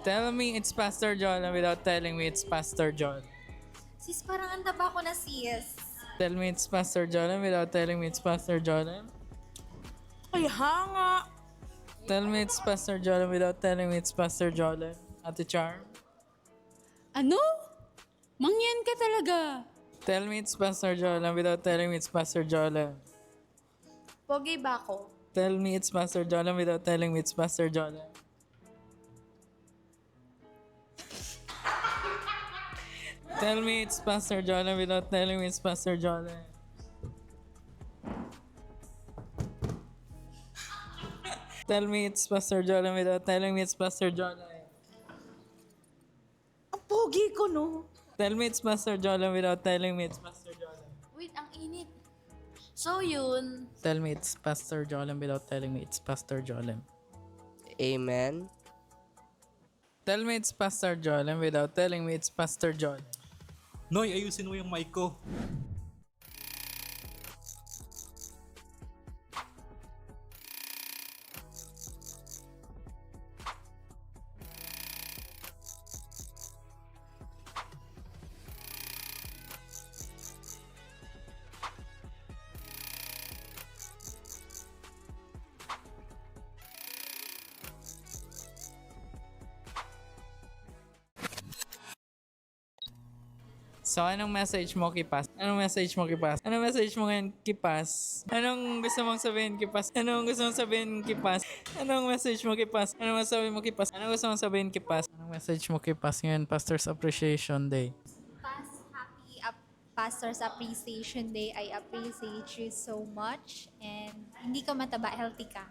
Tell me it's Pastor John without telling me it's Pastor John. Sis, parang anda ba ako na sis? Tell me it's Pastor John without telling me it's Pastor John. Ay, hanga! Tell me it's Pastor John without telling me it's Pastor John. Ate Charm. Ano? Mangyan ka talaga. Tell me it's Pastor John without telling me it's Pastor John. Pogi ba ako? Tell me it's Pastor John without telling me it's Pastor John. Tell me it's Pastor John without telling me it's Pastor John. Tell me it's Pastor John without telling me it's Pastor John. Ang pogi ko, no? Tell me it's Pastor John without telling me it's Pastor John. Wait, ang init. So yun, Tell me it's Pastor John without telling me it's Pastor John. Amen. Tell me it's Pastor John without telling me it's Pastor John. Noy, ayusin mo yung mic ko. So, anong message mo, Kipas? Anong message mo, Kipas? Anong message mo ngayon, Kipas? Anong gusto mong sabihin, Kipas? Anong gusto mong sabihin, Kipas? Anong message mo, Kipas? Anong masabi mo, Kipas? Anong gusto mong sabihin, Kipas? Anong message mo, Kipas, ngayon, Pastor's Appreciation Day? Pastor's Appreciation Day. I appreciate you so much. And hindi ka mataba, healthy ka.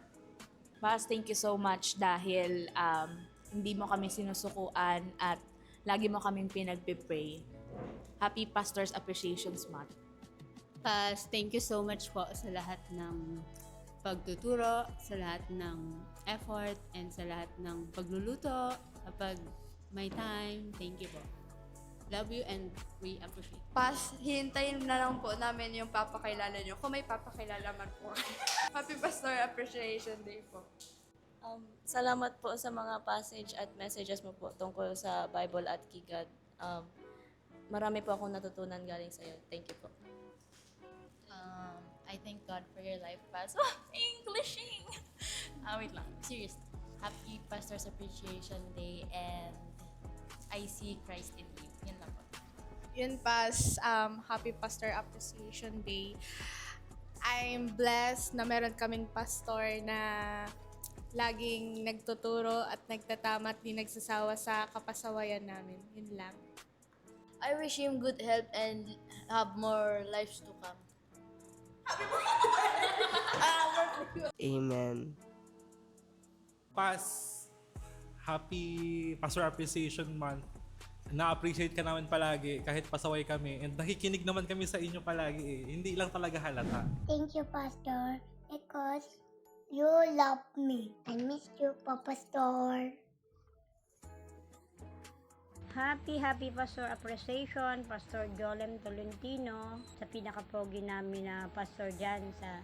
Pas, thank you so much dahil hindi mo kami sinusukuan at lagi mo kaming pinagpipray. Happy Pastor's Appreciation Month. Pas, thank you so much po sa lahat ng pagtuturo, sa lahat ng effort, and sa lahat ng pagluluto. Kapag may time, thank you po. Love you and we appreciate. Pas, hintayin na lang po namin yung papakilala nyo. Kung may papakilala man po. Happy Pastor Appreciation Day po. Salamat po sa mga passage at messages mo po tungkol sa Bible at kay God. Marami po akong natutunan galing sa iyo. Thank you po. I thank God for your life, Pas. Englishing! Wait lang. Serious. Happy Pastor's Appreciation Day and I see Christ in you. Yun lang po. Yun, Pas. Happy Pastor Appreciation Day. I'm blessed na meron kaming pastor na laging nagtuturo at nagtatama at di nagsasawa sa kapasawayan namin. Yun lang. I wish him good health and have more lives to come. Amen. Pas, happy Pastor Appreciation Month. Na-appreciate ka namin palagi kahit pasaway kami. And nakikinig naman kami sa inyo palagi eh. Hindi lang talaga halata. Thank you, Pastor, because you love me. I miss you, Papa Pastor. Happy Pastor Appreciation, Pastor Jolem Tolentino, sa pinaka-pogi namin na pastor dyan sa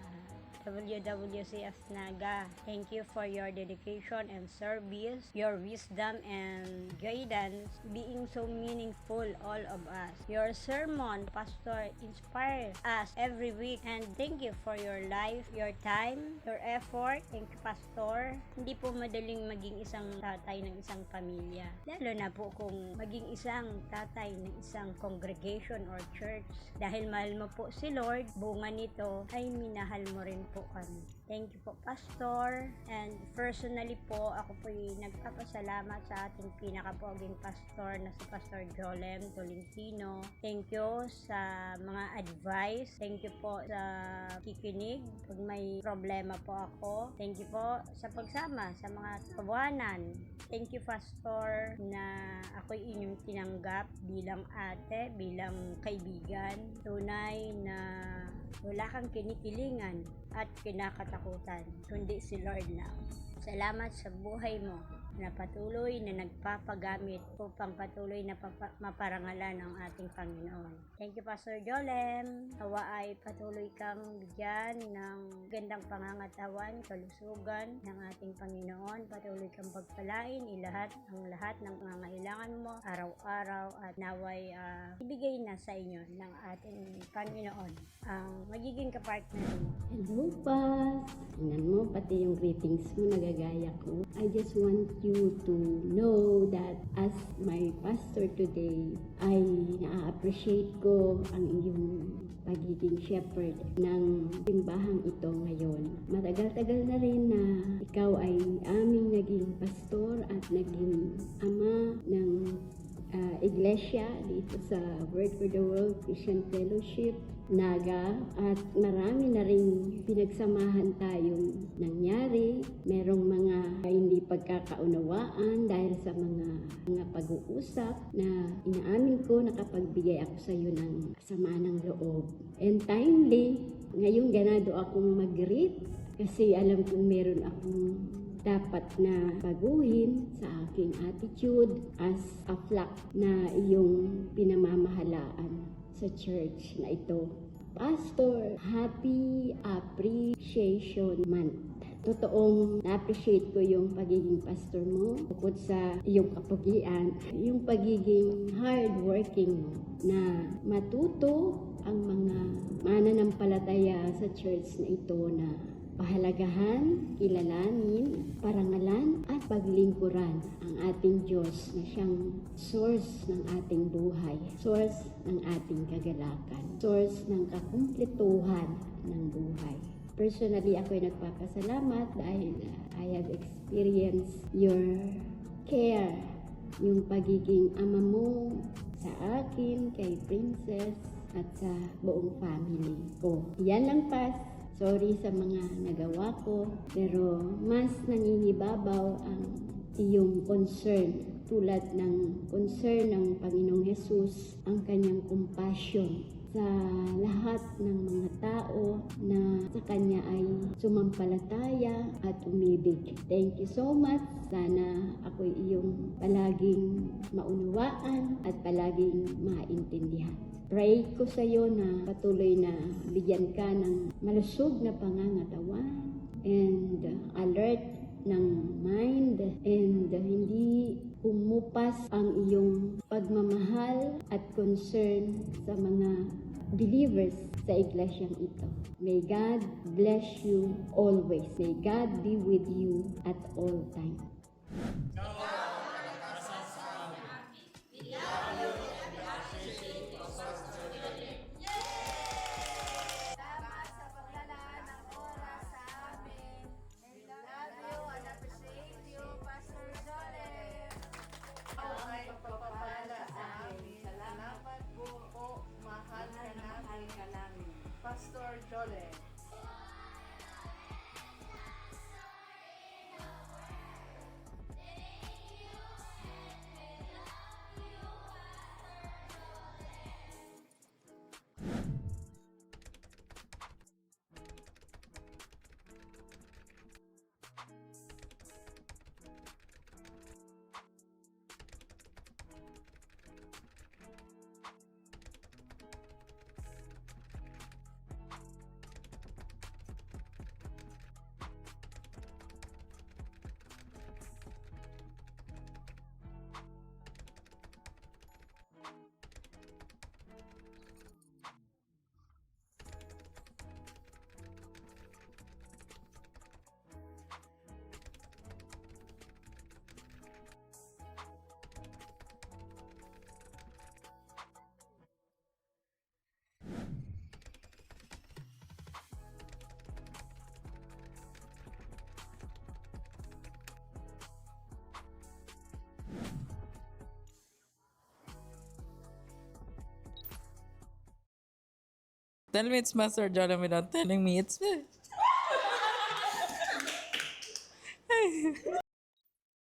WWCF Naga. Thank you for your dedication and service, your wisdom and guidance being so meaningful all of us. Your sermon, Pastor, inspire us every week and thank you for your life, your time, your effort. Thank you, Pastor. Hindi po madaling maging isang tatay ng isang pamilya. Lalo na po kung maging isang tatay ng isang congregation or church. Dahil mahal mo po si Lord, bunga nito ay minahal mo rin po kami. Thank you po, Pastor. And personally po, ako po nagpapasalamat sa ating pinakapoging pastor na si Pastor Jolem Tolentino. Thank you sa mga advice. Thank you po sa kikinig pag may problema po ako. Thank you po sa pagsama sa mga tawanan. Thank you, Pastor, na ako'y inyong tinanggap bilang ate, bilang kaibigan. Tunay na wala kang kinikilingan at kinakatakutan, kundi si Lord lang. Salamat sa buhay mo. na patuloy na nagpapagamit upang patuloy na maparangalan ang ating Panginoon. Thank you, Pastor Jolem. Nawa ay patuloy kang bigyan ng gandang pangangatawan, kalusugan ng ating Panginoon. Patuloy kang pagpalain lahat ng pangangailangan mo araw-araw at naway ibigay na sa inyo ng ating Panginoon ang magiging kapartner mo. Hello, Pas! Tingnan mo, pati yung greetings mo nagagaya ko. I just want you to know that as my pastor today, ay na-appreciate ko ang iyong pagiging shepherd ng simbahang ito ngayon. Matagal-tagal na rin na ikaw ay aming naging pastor at naging ama ng iglesia dito sa Word for the World Christian Fellowship Naga, at marami na rin pinagsamahan tayong nangyari. Merong mga hindi pagkakaunawaan dahil sa mga pag-uusap na inaamin ko, nakapagbigay ako sa iyo ng sama ng loob. And timely, ngayong ganado akong mag-greet kasi alam kong meron akong dapat na baguhin sa aking attitude as a flock na iyong pinamamahalaan sa church na ito. Pastor, Happy Appreciation Month. Totoong na-appreciate ko yung pagiging pastor mo, bukod sa iyong kapugian, yung pagiging hardworking mo, na matuto ang mga mananampalataya sa church na ito na pahalagahan, kilalanin, parangalan at paglingkuran ang ating Diyos na siyang source ng ating buhay, source ng ating kagalakan, source ng kakumpletuhan ng buhay. Personally, ako ay nagpapasalamat dahil I have experienced your care, yung pagiging ama mo sa akin, kay Princess, at sa buong family ko. Yan lang, Pas. Sorry sa mga nagawa ko, pero mas nangingibabaw ang iyong concern, tulad ng concern ng Panginoong Jesus, ang kanyang compassion sa lahat ng mga tao na sa kanya ay sumampalataya at umibig. Thank you so much. Sana ako'y iyong palaging maunawaan at palaging maintindihan. Pray ko sa iyo na patuloy na bigyan ka ng malusog na pangangatawan and alert ng mind, and hindi umupas ang iyong pagmamahal at concern sa mga believers sa iglesyang ito. May God bless you always. May God be with you at all times. Pastor Jolem. Tell me it's Master Jolem without telling me it's